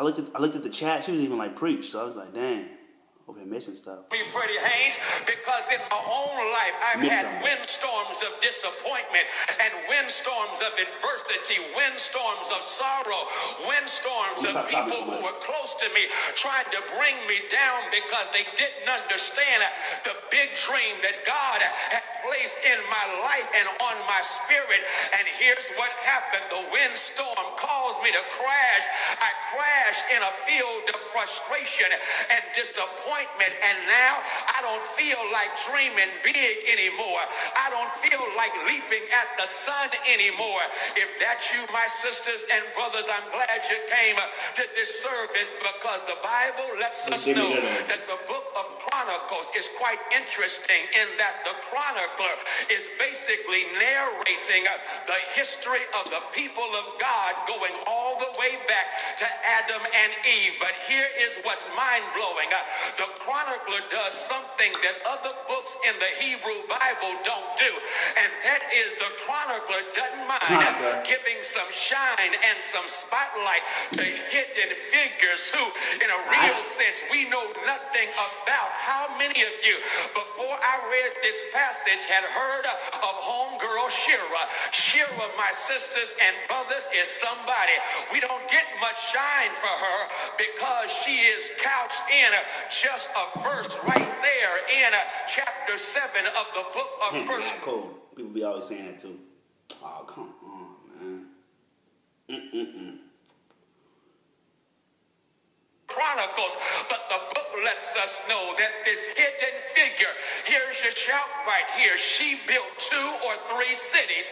I looked at the chat. She was even like preach. So I was like, dang. Over here missing stuff. Me, Freddie Haynes, because in my own life I've had windstorms of disappointment and windstorms of adversity, windstorms of sorrow, windstorms of people who were close to me trying to bring me down because they didn't understand the big dream that God had placed in my life and on my spirit. And here's what happened. The windstorm caused me to crash. I crashed in a field of frustration and disappointment. And now I don't feel like dreaming big anymore. I don't feel like leaping at the sun anymore. If that's you, my sisters and brothers, I'm glad you came to this service, because the Bible lets us know that the book of Chronicles is quite interesting in that the chronicler is basically narrating the history of the people of God going all the way back to Adam and Eve. But here is what's mind-blowing. The chronicler does something that other books in the Hebrew Bible don't do, and that is the chronicler doesn't mind giving some shine and some spotlight to hidden figures who, in a real sense, we know nothing about. How many of you, before I read this passage, had heard of homegirl Shira? Shira, my sisters and brothers, is somebody. We don't get much shine for her because she is couched in just a verse right there in chapter 7 of the book of First. Cool. People be always saying that too. Oh, come on, man. Chronicles, but the book lets us know that this hidden figure, here's your shout right here, she built 2 or 3 cities,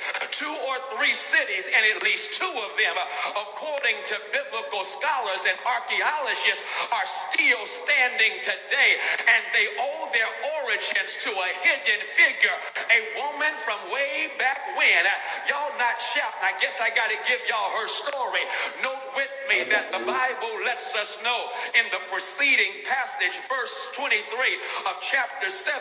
and at least 2 of them, according to biblical scholars and archaeologists, are still standing today, and they owe their origins to a hidden figure, a woman from way back when. Y'all not shouting. I guess I got to give y'all her story. Note with me that the Bible lets us know in the preceding passage, verse 23 of chapter 7,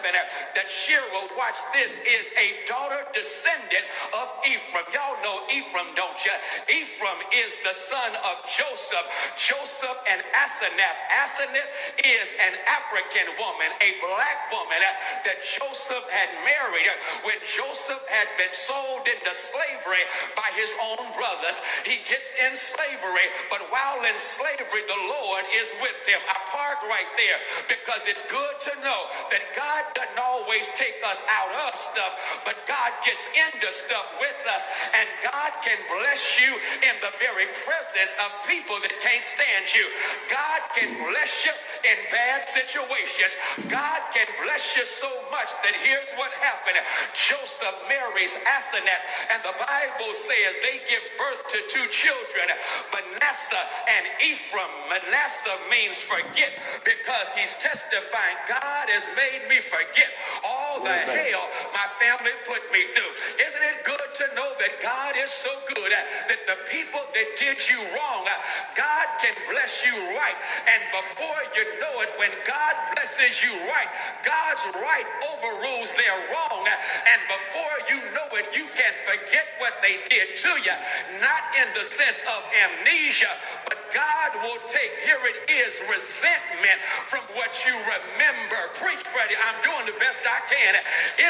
that Shira, watch this, is a daughter descendant of Ephraim. Y'all know Ephraim, don't you? Ephraim is the son of Joseph. Joseph and Asenath. Asenath is an African woman, a black woman that Joseph had married when Joseph had been sold into slavery by his own brothers. He gets in slavery, but while in slavery, the Lord is with him. I park right there because it's good to know that God doesn't always take us out of stuff, but God gets into stuff with us, and God can bless you in the very presence of people that can't stand you. God can bless you in bad situations. God can bless you so much that here's what happened. Joseph marries Asenath, and the Bible says they give birth to 2 children, Manasseh and Ephraim. Manasseh means forget, because he's testifying, God has made me forget all the hell my family put me through. Isn't it good to know that God is so good that the people that did you wrong, God can bless you right, and before you know it, when God blesses you right, God's right overrules their wrong, and before you know it, you can forget what they did to you, not in the sense of amnesia, but God will take, here it is, resentment from what you remember. Preach, Freddie, I'm doing the best I can.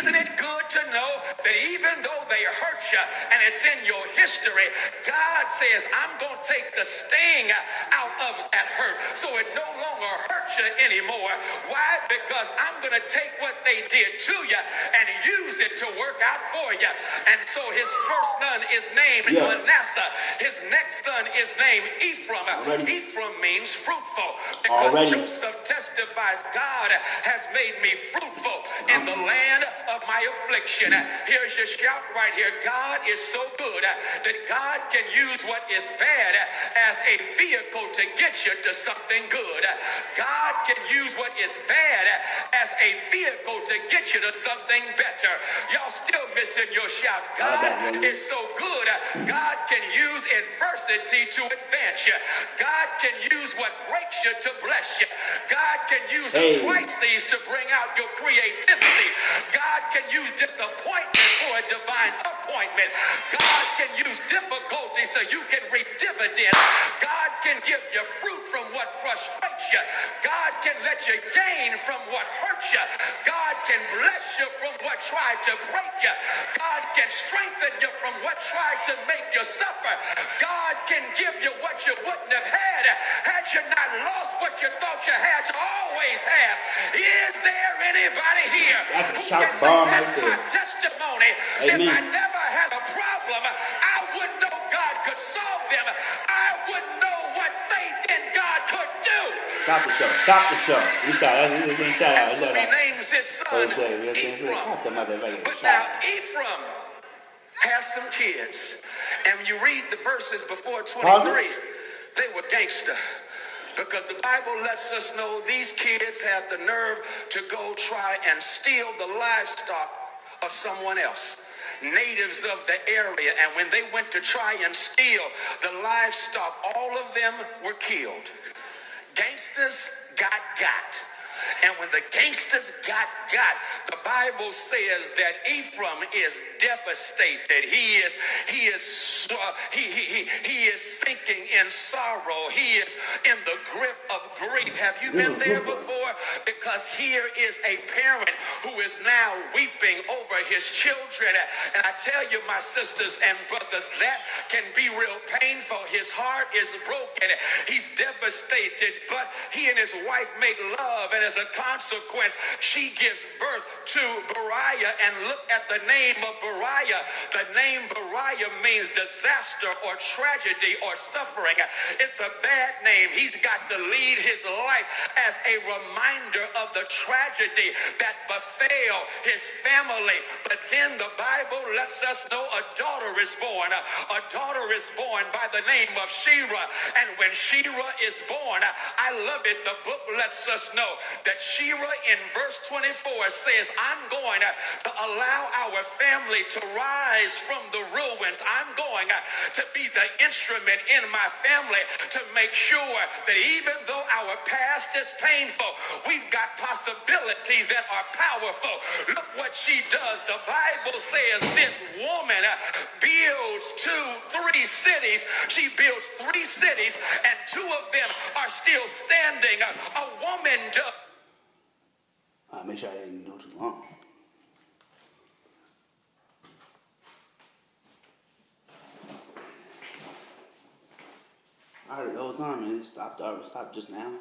Isn't it good to know that even though they hurt you and it's in your history, God says, I'm going to take the sting out of that hurt so it no longer hurts you anymore. Why? Because I'm going to take what they did to you and use it to work out for you. And so his first son is named Manasseh. His next son is named Ephraim. Ephraim means fruitful, because Joseph testifies, God has made me fruitful in the land of my affliction. Here's your shout right here. God is so good that God can use what is bad as a vehicle to get you to something good. God can use what is bad as a vehicle to get you to something better. Y'all still missing your shout. God is so good. God can use adversity to advance you. God can use what breaks you to bless you. God can use a crisis to bring out your creativity. God can use disappointment for a divine uplift. disappointment. God can use difficulty so you can reap dividends. God can give you fruit from what frustrates you. God can let you gain from what hurts you. God can bless you from what tried to break you. God can strengthen you from what tried to make you suffer. God can give you what you wouldn't have had you not lost what you thought you had to always have. Is there anybody here who can say that's my testimony? If I never had a problem, I wouldn't know God could solve them. I wouldn't know what faith in God could do. Stop the show. Stop the show. So he names his son Ephraim. But now Ephraim has some kids. And you read the verses before 23, they were gangster. Because the Bible lets us know these kids had the nerve to go try and steal the livestock of someone else, natives of the area. And when they went to try and steal the livestock, all of them were killed. Gangsters got. And when the gangsters got, the Bible says that Ephraim is devastated. He is sinking in sorrow. He is in the grip of grief. Have you been there before? Because here is a parent who is now weeping over his children. And I tell you, my sisters and brothers, that can be real painful. His heart is broken. He's devastated, but he and his wife make love, and as a consequence, she gives birth to Beriah. And look at the name of Beriah. The name Beriah means disaster or tragedy or suffering. It's a bad name. He's got to lead his life as a reminder of the tragedy that befell his family. But then the Bible lets us know a daughter is born. A daughter is born by the name of Shira. And when Shira is born, I love it. The book lets us know that Shira in verse 24 says, I'm going to allow our family to rise from the ruins. I'm going to be the instrument in my family to make sure that even though our past is painful, we've got possibilities that are powerful. Look what she does. The Bible says this woman builds 3 cities. She builds 3 cities, and 2 of them are still standing. A woman does. Make sure I didn't go too long. I heard it the whole time and it stopped just now.